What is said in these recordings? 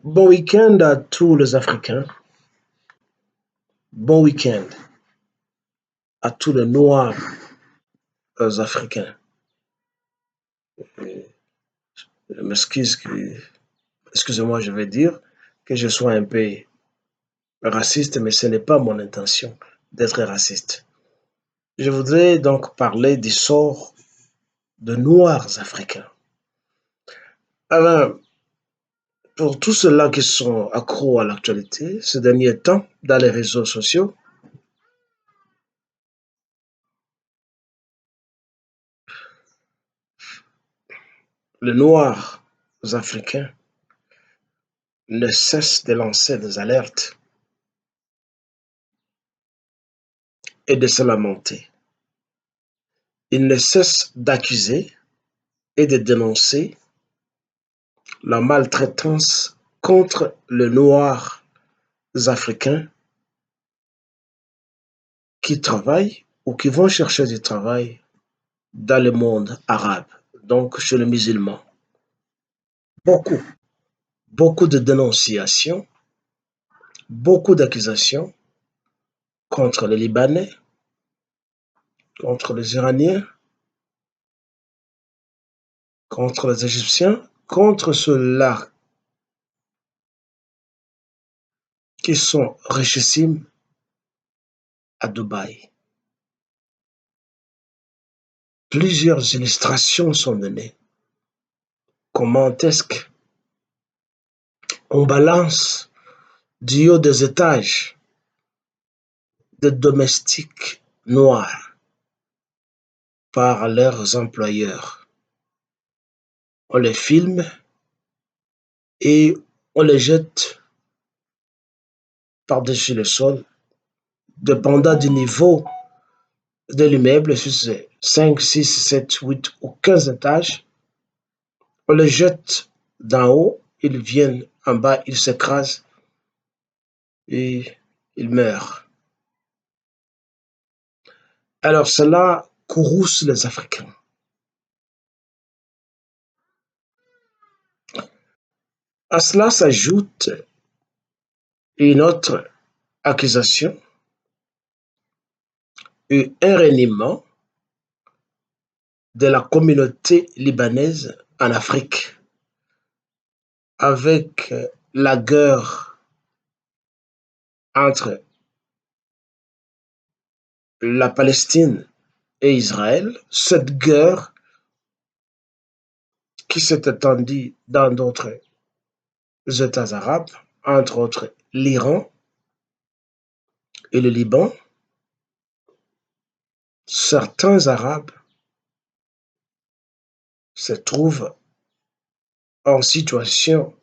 Bon week-end à tous les Africains. Bon week-end à tous les Noirs africains. Euh, Je m'excuse excusez-moi, je vais dire que je sois un peu raciste, mais ce n'est pas mon intention d'être raciste. Je voudrais donc parler du sort de Noirs africains. Alors, pour tous ceux-là qui sont accros à l'actualité, ces derniers temps, dans les réseaux sociaux, les Noirs africains ne cessent de lancer des alertes et de se lamenter. Ils ne cessent d'accuser et de dénoncer la maltraitance contre les Noirs africains qui travaillent ou qui vont chercher du travail dans le monde arabe, donc chez les musulmans. Beaucoup, beaucoup de dénonciations, beaucoup d'accusations contre les Libanais, contre les Iraniens, contre les Égyptiens, contre ceux-là qui sont richissimes à Dubaï. Plusieurs illustrations sont données. Comment est-ce qu'on balance du haut des étages des domestiques noirs par leurs employeurs? On les filme et on les jette par-dessus le sol, dépendant du niveau de l'immeuble, si c'est 5, 6, 7, 8 ou 15 étages. On les jette d'en haut, ils viennent en bas, ils s'écrasent et ils meurent. Alors cela courrouce les Africains. À cela s'ajoute une autre accusation et un reniement de la communauté libanaise en Afrique avec la guerre entre la Palestine et Israël, cette guerre qui s'est étendue dans d'autres États arabes, entre autres l'Iran et le Liban. Certains Arabes se trouvent en situation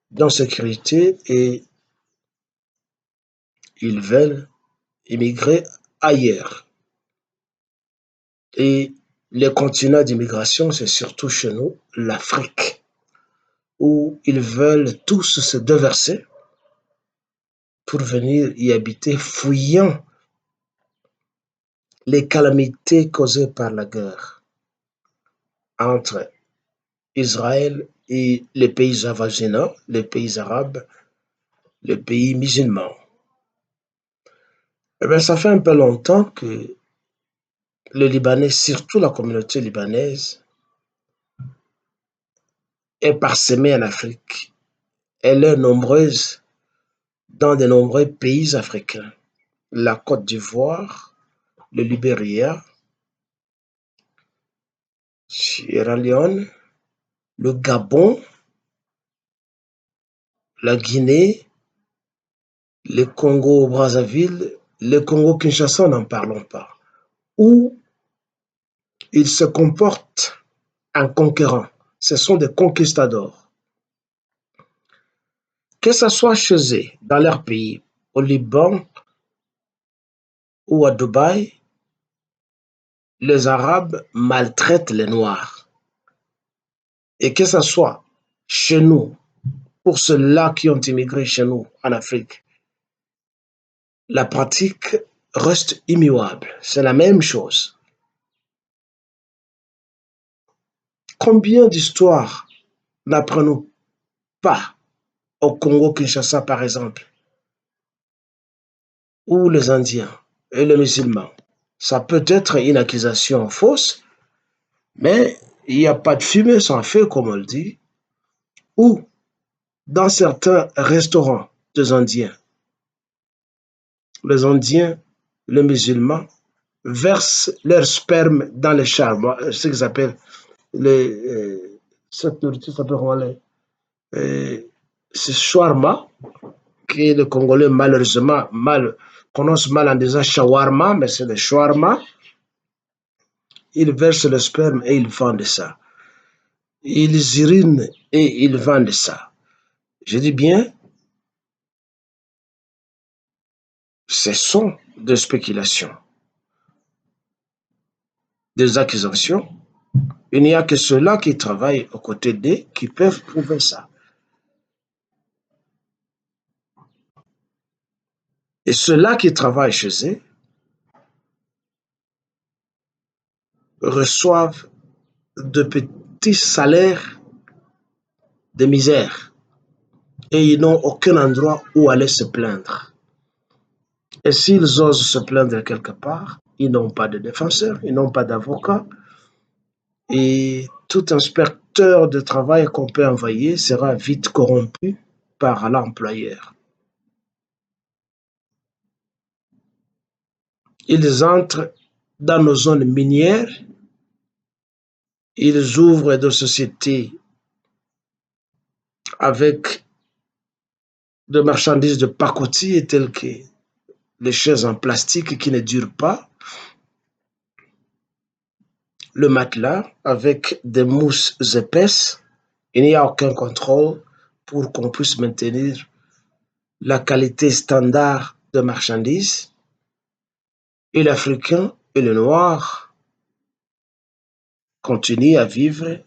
d'insécurité et ils veulent immigrer ailleurs. Et le continent d'immigration, c'est surtout chez nous, l'Afrique, où ils veulent tous se déverser pour venir y habiter, fuyant les calamités causées par la guerre entre Israël et les pays avoisinants, les pays arabes, les pays musulmans. Eh bien, ça fait un peu longtemps que les Libanais, surtout la communauté libanaise, est parsemée en Afrique. Elle est nombreuse dans de nombreux pays africains. La Côte d'Ivoire, le Libéria, Sierra Leone, le Gabon, la Guinée, le Congo-Brazzaville, le Congo-Kinshasa, n'en parlons pas, où ils se comportent en conquérants. Ce sont des conquistadors. Que ce soit chez eux, dans leur pays, au Liban ou à Dubaï, les Arabes maltraitent les Noirs. Et que ce soit chez nous, pour ceux-là qui ont immigré chez nous en Afrique, la pratique reste immuable. C'est la même chose. Combien d'histoires n'apprenons pas au Congo-Kinshasa par exemple, ou les Indiens et les musulmans. Ça peut être une accusation fausse, mais il n'y a pas de fumée sans feu, comme on le dit, ou dans certains restaurants des Indiens, les Indiens, les musulmans, versent leur sperme dans les charbons, ce qu'ils appellent les, cette nourriture s'appelle comment c'est shawarma, que les Congolais malheureusement prononcent mal en disant shawarma, mais c'est le shawarma. Ils versent le sperme et ils vendent ça. Ils urinent et ils vendent ça. Je dis bien, ce sont des spéculations, des accusations. Il n'y a que ceux-là qui travaillent aux côtés d'eux qui peuvent prouver ça. Et ceux-là qui travaillent chez eux reçoivent de petits salaires de misère et ils n'ont aucun endroit où aller se plaindre. Et s'ils osent se plaindre quelque part, ils n'ont pas de défenseur, ils n'ont pas d'avocat. Et tout inspecteur de travail qu'on peut envoyer sera vite corrompu par l'employeur. Ils entrent dans nos zones minières, ils ouvrent des sociétés avec des marchandises de pacotille telles que les chaises en plastique qui ne durent pas, le matelas avec des mousses épaisses. Il n'y a aucun contrôle pour qu'on puisse maintenir la qualité standard de marchandises. Et l'Africain et le Noir continuent à vivre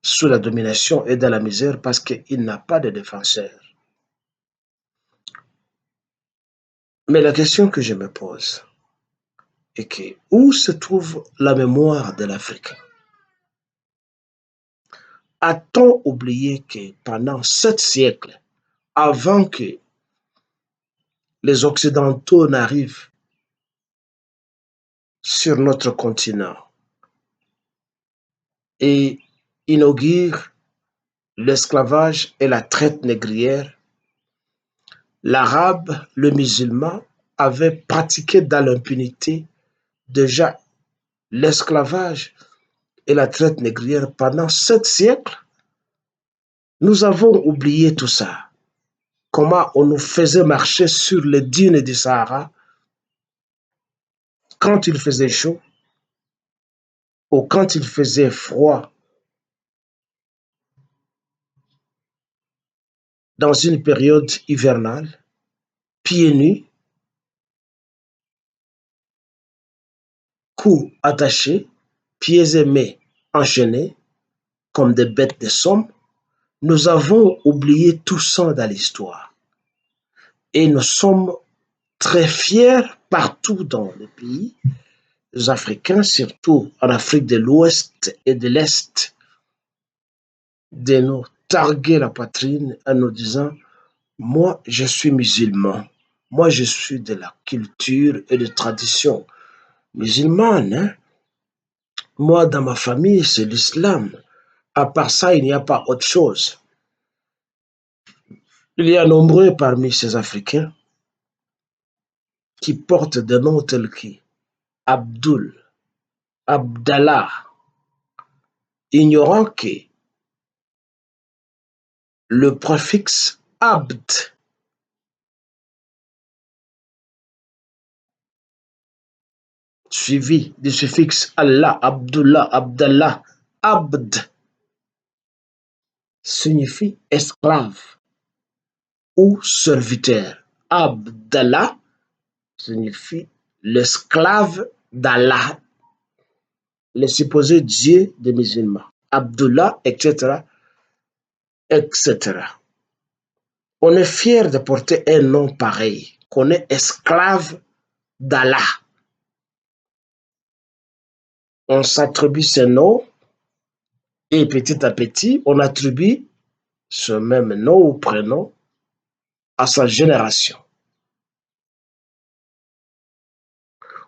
sous la domination et dans la misère parce qu'il n'a pas de défenseur. Mais la question que je me pose est que où se trouve la mémoire de l'Afrique? A-t-on oublié que pendant 7 siècles, avant que les Occidentaux n'arrivent sur notre continent et inaugurent l'esclavage et la traite négrière, l'arabe, le musulman avaient pratiqué dans l'impunité déjà l'esclavage et la traite négrière pendant 7 siècles. Nous avons oublié tout ça. Comment on nous faisait marcher sur les dunes du Sahara quand il faisait chaud ou quand il faisait froid dans une période hivernale, pieds nus, cou attachés, pieds et mains enchaînés comme des bêtes de somme. Nous avons oublié tout ça dans l'histoire. Et nous sommes très fiers partout dans les pays africains, surtout en Afrique de l'Ouest et de l'Est, de nous targuer la poitrine en nous disant, moi je suis musulman, moi je suis de la culture et de tradition musulmane. Hein. Moi dans ma famille c'est l'islam. À part ça, il n'y a pas autre chose. Il y a nombreux parmi ces Africains qui portent des noms tels que Abdul, Abdallah, ignorant que le préfixe Abd suivi du suffixe Allah, Abdullah, Abdallah, Abd signifie esclave ou serviteur. Abdallah signifie l'esclave d'Allah, le supposé Dieu des musulmans. Abdullah, etc., etc. On est fier de porter un nom pareil, qu'on est esclave d'Allah. On s'attribue ce nom et petit à petit, on attribue ce même nom ou prénom à sa génération.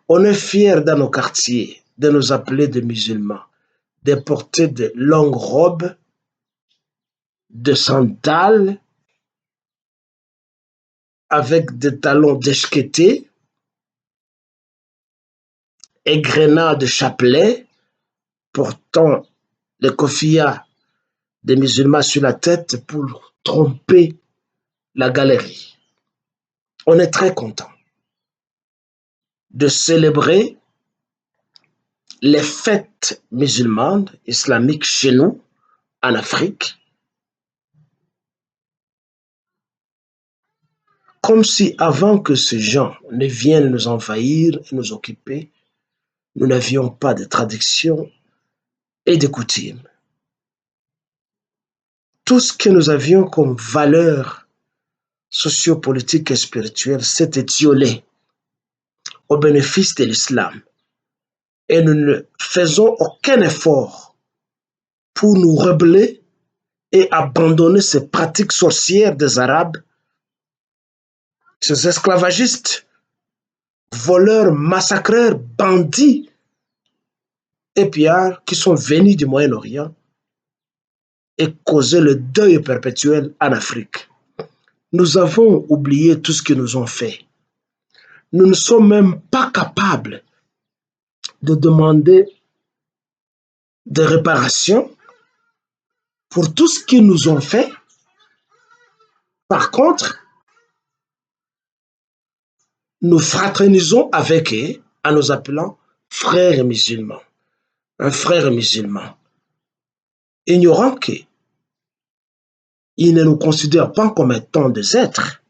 On est fiers dans nos quartiers de nous appeler des musulmans, de porter de longues robes, de sandales, avec des talons déchiquetés, égrenats de chapelets, portant les kofiyas des musulmans sur la tête pour tromper la galerie. On est très content de célébrer les fêtes musulmanes islamiques chez nous, en Afrique, comme si avant que ces gens ne viennent nous envahir et nous occuper, nous n'avions pas de tradition et de coutumes. Tout ce que nous avions comme valeurs sociopolitiques et spirituelles s'est étiolé au bénéfice de l'islam. Et nous ne faisons aucun effort pour nous rebeller et abandonner ces pratiques sorcières des Arabes, ces esclavagistes, voleurs, massacreurs, bandits et pillards qui sont venus du Moyen-Orient et causer le deuil perpétuel en Afrique. Nous avons oublié tout ce qu'ils nous ont fait. Nous ne sommes même pas capables de demander des réparations pour tout ce qu'ils nous ont fait. Par contre, nous fraternisons avec eux en nous appelant frères musulmans. Un frère musulman, ignorant qu'ils ne nous considèrent pas comme étant des êtres.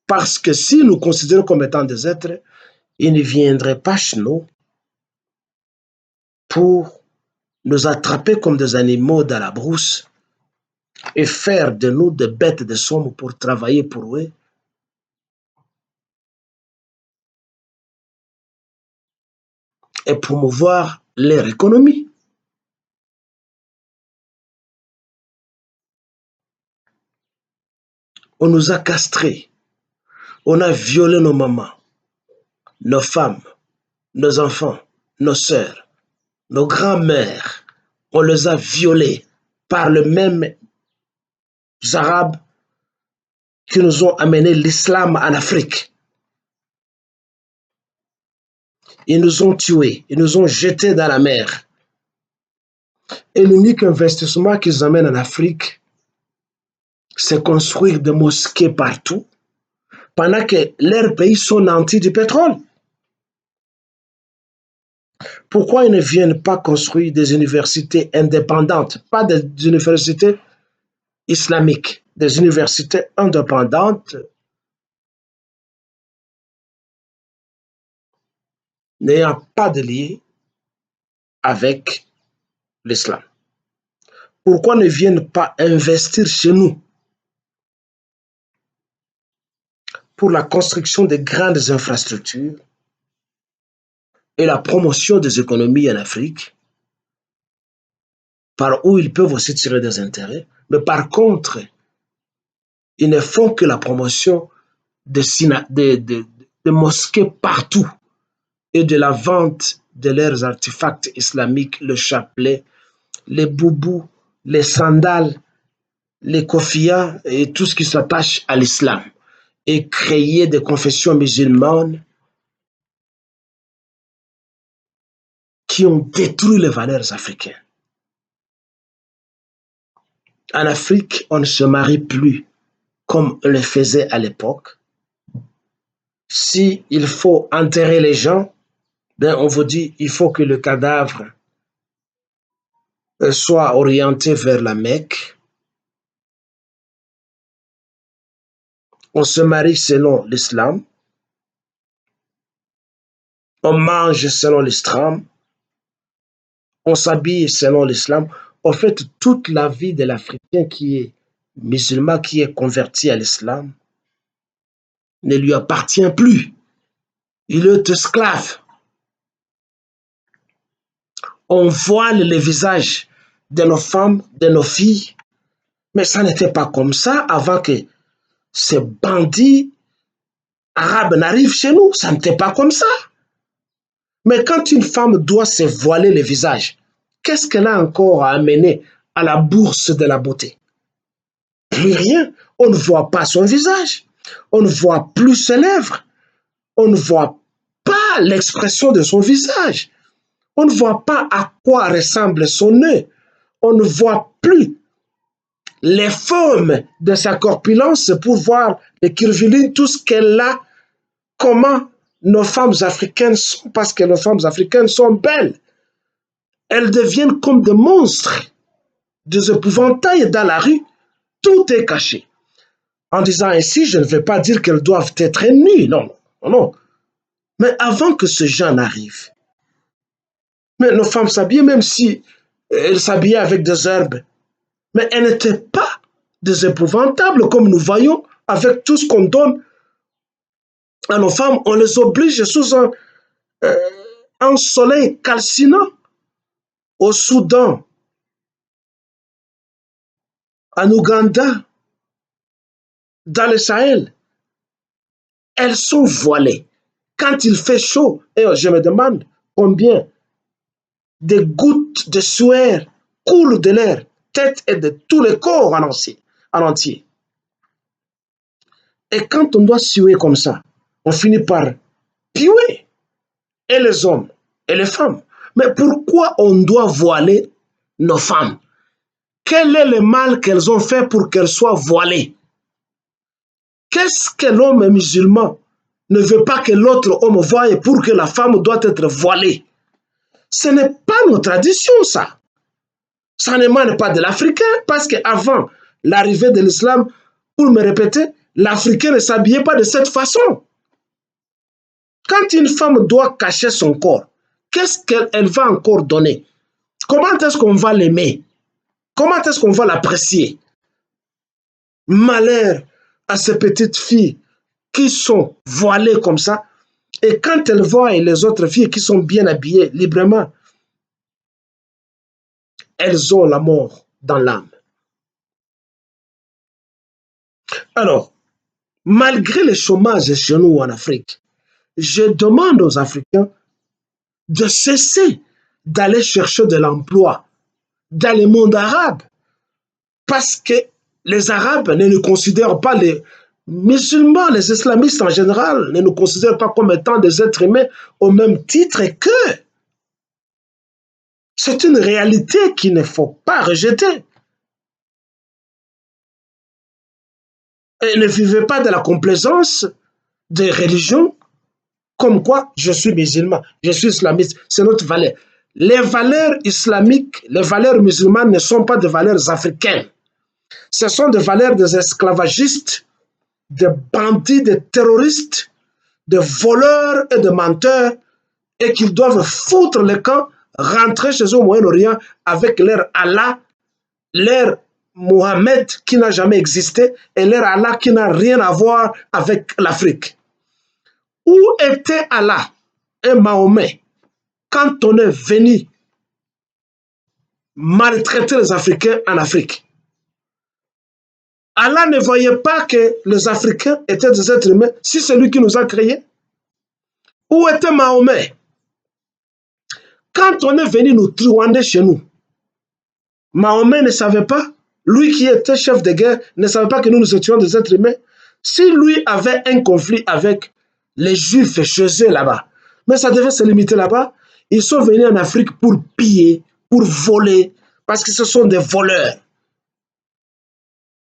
Parce que s'ils nous considèrent comme étant des êtres, ils ne viendraient pas chez nous pour nous attraper comme des animaux dans la brousse et faire de nous des bêtes de somme pour travailler pour eux et promouvoir leur économie. On nous a castrés, on a violé nos mamans, nos femmes, nos enfants, nos sœurs, nos grands-mères. On les a violés par les mêmes Arabes qui nous ont amené l'islam en Afrique. Ils nous ont tués, ils nous ont jetés dans la mer. Et l'unique investissement qu'ils amènent en Afrique, c'est construire des mosquées partout, pendant que leurs pays sont nantis du pétrole. Pourquoi ils ne viennent pas construire des universités indépendantes, pas des universités islamiques, des universités indépendantes n'ayant pas de lien avec l'islam? Pourquoi ne viennent pas investir chez nous pour la construction de grandes infrastructures et la promotion des économies en Afrique, par où ils peuvent aussi tirer des intérêts, mais par contre, ils ne font que la promotion de mosquées partout et de la vente de leurs artefacts islamiques, le chapelet, les boubous, les sandales, les kofiyas et tout ce qui s'attache à l'islam, et créer des confessions musulmanes qui ont détruit les valeurs africaines. En Afrique, on ne se marie plus comme on le faisait à l'époque. Si il faut enterrer les gens, ben on vous dit il faut que le cadavre soit orienté vers la Mecque. On se marie selon l'islam. On mange selon l'islam. On s'habille selon l'islam. En fait, toute la vie de l'Africain qui est musulman, qui est converti à l'islam, ne lui appartient plus. Il est esclave. On voile les visages de nos femmes, de nos filles. Mais ça n'était pas comme ça avant que ces bandits arabes n'arrivent chez nous. Ça n'était pas comme ça. Mais quand une femme doit se voiler le visage, qu'est-ce qu'elle a encore à amener à la bourse de la beauté? Plus rien. On ne voit pas son visage. On ne voit plus ses lèvres. On ne voit pas l'expression de son visage. On ne voit pas à quoi ressemble son nez. On ne voit plus les formes de sa corpulence pour voir les curvilines, tout ce qu'elle a, comment nos femmes africaines sont, parce que nos femmes africaines sont belles. Elles deviennent comme des monstres, des épouvantails dans la rue. Tout est caché. En disant ainsi, je ne vais pas dire qu'elles doivent être nues, non, non, non. Mais avant que ce genre n'arrive, mais nos femmes s'habillaient, même si elles s'habillaient avec des herbes, mais elles n'étaient pas des épouvantables comme nous voyons avec tout ce qu'on donne à nos femmes. On les oblige sous un soleil calcinant au Soudan, en Ouganda, dans le Sahel. Elles sont voilées. Quand il fait chaud, et je me demande combien de gouttes de sueur coulent de leur tête et de tout le corps en entier. Et quand on doit suer comme ça, on finit par puer, et les hommes et les femmes. Mais pourquoi on doit voiler nos femmes? Quel est le mal qu'elles ont fait pour qu'elles soient voilées? Qu'est-ce que l'homme musulman ne veut pas que l'autre homme voie pour que la femme doit être voilée? Ce n'est pas nos traditions, ça. Ça n'émane pas de l'Africain, parce qu'avant l'arrivée de l'islam, pour me répéter, l'Africain ne s'habillait pas de cette façon. Quand une femme doit cacher son corps, qu'est-ce qu'elle va encore donner? Comment est-ce qu'on va l'aimer? Comment est-ce qu'on va l'apprécier? Malheur à ces petites filles qui sont voilées comme ça, et quand elles voient les autres filles qui sont bien habillées librement, elles ont la mort dans l'âme. Alors, malgré le chômage chez nous en Afrique, je demande aux Africains de cesser d'aller chercher de l'emploi dans le monde arabe, parce que les Arabes ne nous considèrent pas, les musulmans, les islamistes en général, ne nous considèrent pas comme étant des êtres humains au même titre qu'eux. C'est une réalité qu'il ne faut pas rejeter. Et ne vivez pas de la complaisance des religions, comme quoi je suis musulman, je suis islamiste, c'est notre valeur. Les valeurs islamiques, les valeurs musulmanes ne sont pas des valeurs africaines. Ce sont des valeurs des esclavagistes, des bandits, des terroristes, des voleurs et des menteurs, et qu'ils doivent foutre le camp, rentrer chez eux au Moyen-Orient avec leur Allah, leur Mohammed qui n'a jamais existé et leur Allah qui n'a rien à voir avec l'Afrique. Où était Allah et Mahomet quand on est venu maltraiter les Africains en Afrique? Allah ne voyait pas que les Africains étaient des êtres humains, si c'est lui qui nous a créés. Où était Mahomet quand on est venu nous truander chez nous? Mahomet ne savait pas, lui qui était chef de guerre, ne savait pas que nous étions des êtres humains. Si lui avait un conflit avec les Juifs chez eux là-bas, mais ça devait se limiter là-bas, ils sont venus en Afrique pour piller, pour voler, parce que ce sont des voleurs.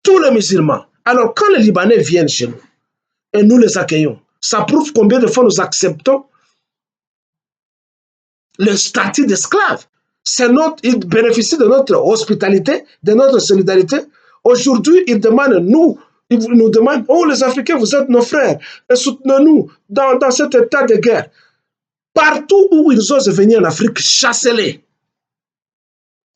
Tous les musulmans. Alors quand les Libanais viennent chez nous, et nous les accueillons, ça prouve combien de fois nous acceptons le statut d'esclave. Ils bénéficient de notre hospitalité, de notre solidarité. Aujourd'hui, ils nous demandent, oh les Africains, vous êtes nos frères, et soutenez-nous dans cet état de guerre. Partout où ils osent venir en Afrique, chassez-les.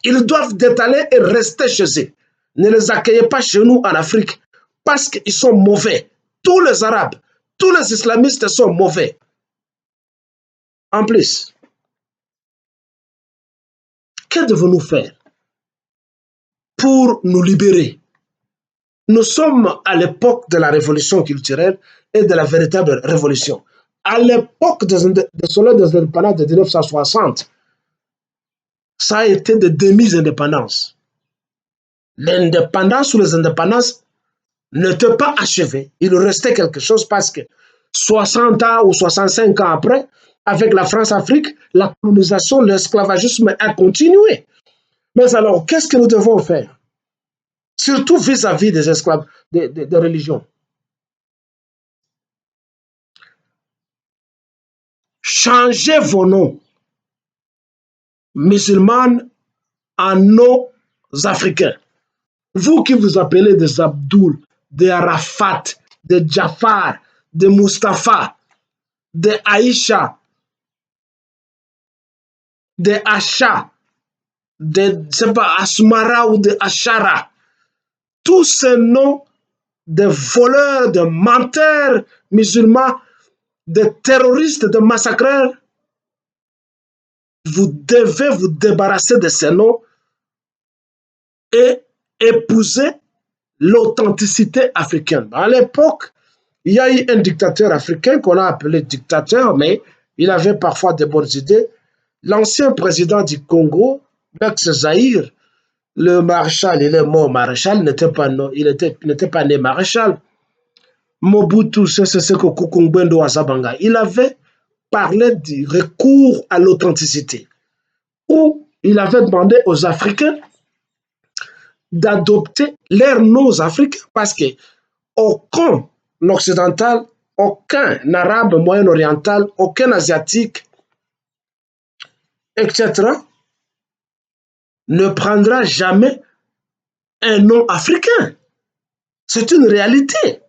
Ils doivent détaler et rester chez eux. Ne les accueillez pas chez nous en Afrique, parce qu'ils sont mauvais. Tous les Arabes, tous les islamistes sont mauvais. En plus, que devons-nous faire pour nous libérer? Nous sommes à l'époque de la révolution culturelle et de la véritable révolution. À l'époque de son indépendance de 1960, ça a été de demi-indépendance. L'indépendance ou les indépendances n'étaient pas achevées. Il restait quelque chose parce que 60 ans ou 65 ans après, avec la France-Afrique, la colonisation, l'esclavagisme a continué. Mais alors, qu'est-ce que nous devons faire? Surtout vis-à-vis des esclaves, des religions. Changez vos noms musulmans en noms africains. Vous qui vous appelez des Abdul, des Arafat, des Jafar, des Mustafa, des Aïcha, des Acha, des Asmara ou des Ashara, tous ces noms de voleurs, de menteurs musulmans, de terroristes, de massacreurs, vous devez vous débarrasser de ces noms et épouser l'authenticité africaine. À l'époque, il y a eu un dictateur africain qu'on a appelé dictateur, mais il avait parfois de bonnes idées. L'ancien président du Congo, Max Zahir, le maréchal, il est mort maréchal, il n'était pas né maréchal. Mobutu Sese Kukumbendo Azabanga, il avait parlé du recours à l'authenticité, où il avait demandé aux Africains d'adopter leurs noms africains parce que aucun occidental, aucun arabe moyen-oriental, aucun asiatique, etc., ne prendra jamais un nom africain. C'est une réalité.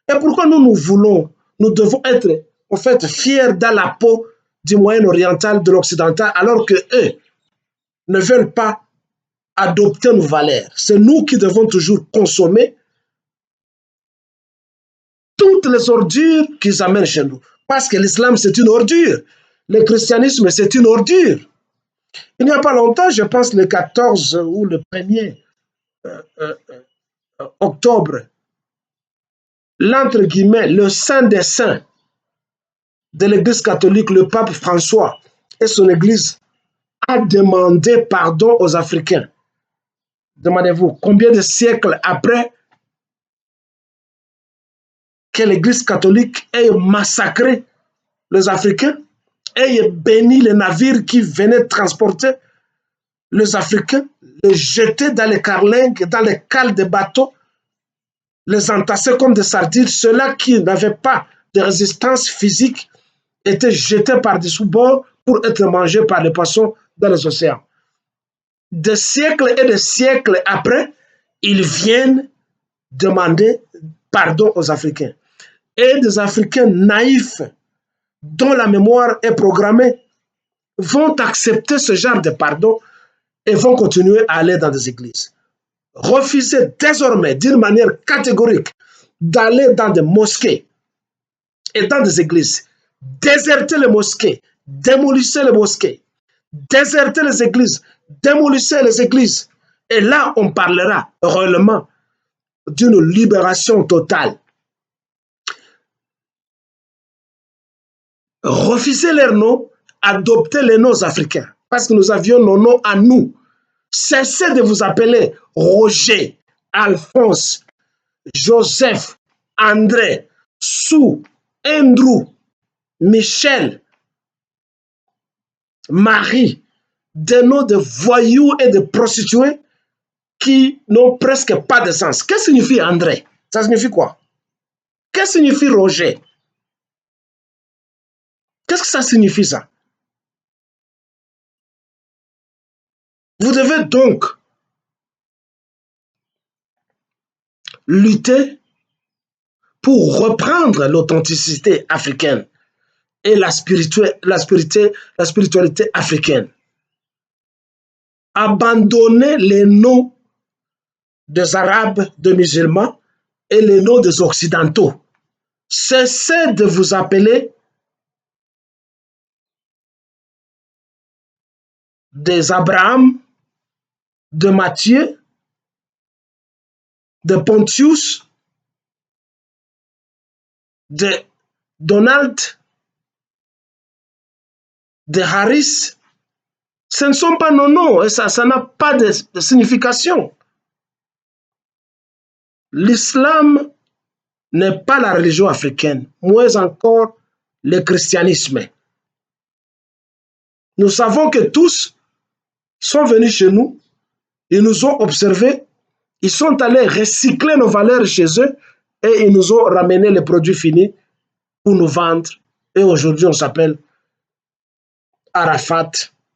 Et pourquoi nous devons être en fait fiers dans la peau du moyen-oriental, de l'occidental, alors que eux ne veulent pas adopter nos valeurs. C'est nous qui devons toujours consommer toutes les ordures qu'ils amènent chez nous. Parce que l'islam, c'est une ordure. Le christianisme, c'est une ordure. Il n'y a pas longtemps, je pense le 14 ou le 1er octobre, l'entre guillemets, le saint des saints de l'Église catholique, le pape François et son Église a demandé pardon aux Africains. Demandez-vous, combien de siècles après que l'Église catholique ait massacré les Africains, ait béni les navires qui venaient transporter les Africains, les jeter dans les carlingues, dans les cales des bateaux, les entasser comme des sardines. Ceux-là qui n'avaient pas de résistance physique étaient jetés par-dessous bord pour être mangés par les poissons dans les océans. Des siècles et des siècles après, ils viennent demander pardon aux Africains. Et des Africains naïfs, dont la mémoire est programmée, vont accepter ce genre de pardon et vont continuer à aller dans des églises. Refuser désormais, d'une manière catégorique, d'aller dans des mosquées et dans des églises. Déserter les mosquées, démolissez les mosquées, déserter les églises, démolissez les églises. Et là, on parlera réellement d'une libération totale. Refuser leurs noms, adopter les noms africains, parce que nous avions nos noms à nous. Cessez de vous appeler Roger, Alphonse, Joseph, André, Sou, Andrew, Michel, Marie, des noms de voyous et de prostituées qui n'ont presque pas de sens. Qu'est-ce que signifie André? Ça signifie quoi? Qu'est-ce que signifie Roger? Qu'est-ce que ça signifie ça? Vous devez donc lutter pour reprendre l'authenticité africaine et la spiritualité africaine. Abandonner les noms des Arabes, des musulmans et les noms des Occidentaux. Cessez de vous appeler des Abraham, de Matthieu, de Pontius, de Donald, de Harris. Ce ne sont pas nos noms et ça n'a pas de signification. L'islam n'est pas la religion africaine, moins encore le christianisme. Nous savons que tous sont venus chez nous, ils nous ont observés, ils sont allés recycler nos valeurs chez eux et ils nous ont ramené les produits finis pour nous vendre. Et aujourd'hui, on s'appelle Arafat,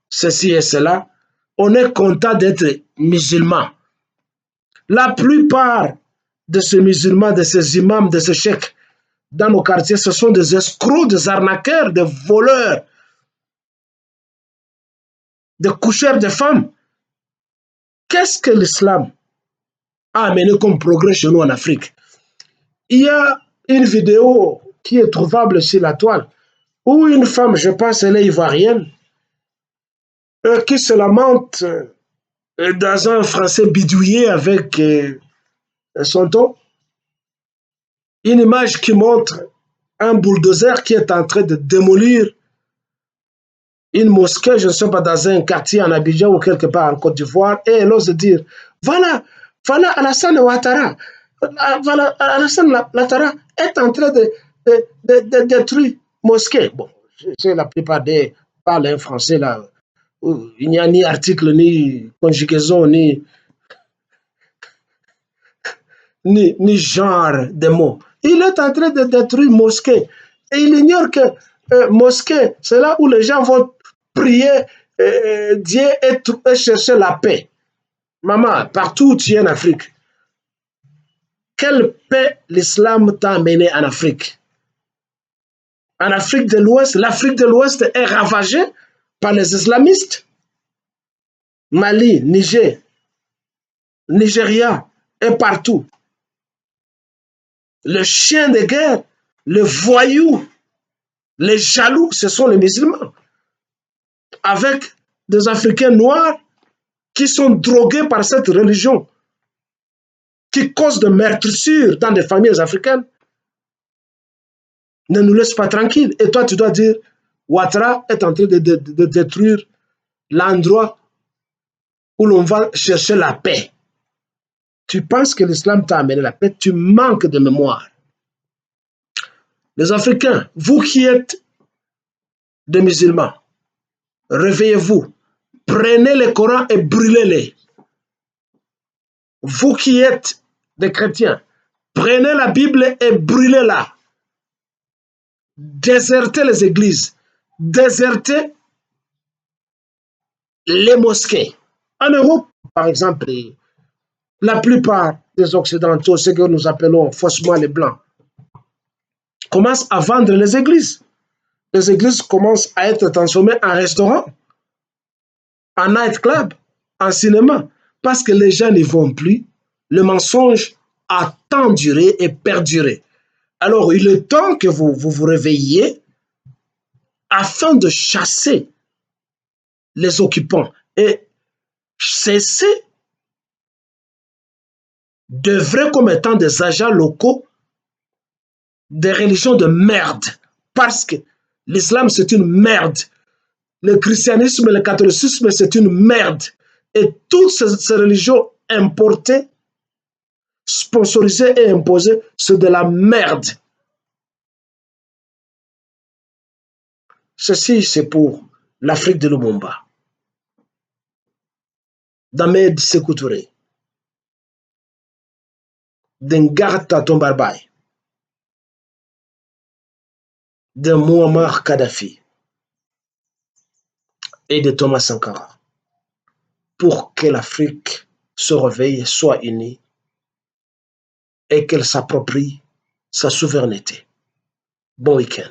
ceci et cela. On est content d'être musulmans. La plupart de ces musulmans, de ces imams, de ces cheikhs dans nos quartiers, ce sont des escrocs, des arnaqueurs, des voleurs, des coucheurs de femmes. Qu'est-ce que l'islam a amené comme progrès chez nous en Afrique? Il y a une vidéo qui est trouvable sur la toile où une femme, je pense elle est ivoirienne, qui se lamente dans un français bidouillé avec son ton. Une image qui montre un bulldozer qui est en train de démolir une mosquée, je ne sais pas, dans un quartier en Abidjan ou quelque part en Côte d'Ivoire, et elle ose dire, voilà Alassane Ouattara, voilà, Alassane Ouattara est en train de détruire mosquée. Bon, c'est la plupart des parlent français là, où il n'y a ni article, ni conjugaison, ni genre de mots. Il est en train de détruire mosquée. Et il ignore que mosquée, c'est là où les gens vont prier Dieu et chercher la paix. Maman, partout où tu es en Afrique, quelle paix l'islam t'a amené en Afrique? En Afrique de l'Ouest, l'Afrique de l'Ouest est ravagée par les islamistes. Mali, Niger, Nigeria et partout. Le chien de guerre, le voyou, les jaloux, ce sont les musulmans. Avec des Africains noirs qui sont drogués par cette religion, qui cause de meurtrissures dans des familles africaines, ne nous laisse pas tranquilles. Et toi, tu dois dire, Ouattara est en train de détruire l'endroit où l'on va chercher la paix. Tu penses que l'islam t'a amené la paix, tu manques de mémoire. Les Africains, vous qui êtes des musulmans, réveillez-vous, prenez le Coran et brûlez-les. Vous qui êtes des chrétiens, prenez la Bible et brûlez-la. Désertez les églises, désertez les mosquées. En Europe, par exemple, la plupart des Occidentaux, ce que nous appelons faussement les Blancs, commencent à vendre les églises. Les églises commencent à être transformées en restaurants, en nightclub, en cinéma, parce que les gens n'y vont plus. Le mensonge a tant duré et perduré. Alors, il est temps que vous vous réveilliez afin de chasser les occupants et cesser d'œuvrer comme étant des agents locaux des religions de merde. Parce que l'islam, c'est une merde. Le christianisme et le catholicisme, c'est une merde. Et toutes ces religions importées, sponsorisées et imposées, c'est de la merde. Ceci, c'est pour l'Afrique de Lumumba, d'Ahmed Sékou Touré, d'Ngarta Tombarbay, de Muammar Kadhafi et de Thomas Sankara, pour que l'Afrique se réveille, soit unie et qu'elle s'approprie sa souveraineté. Bon week-end.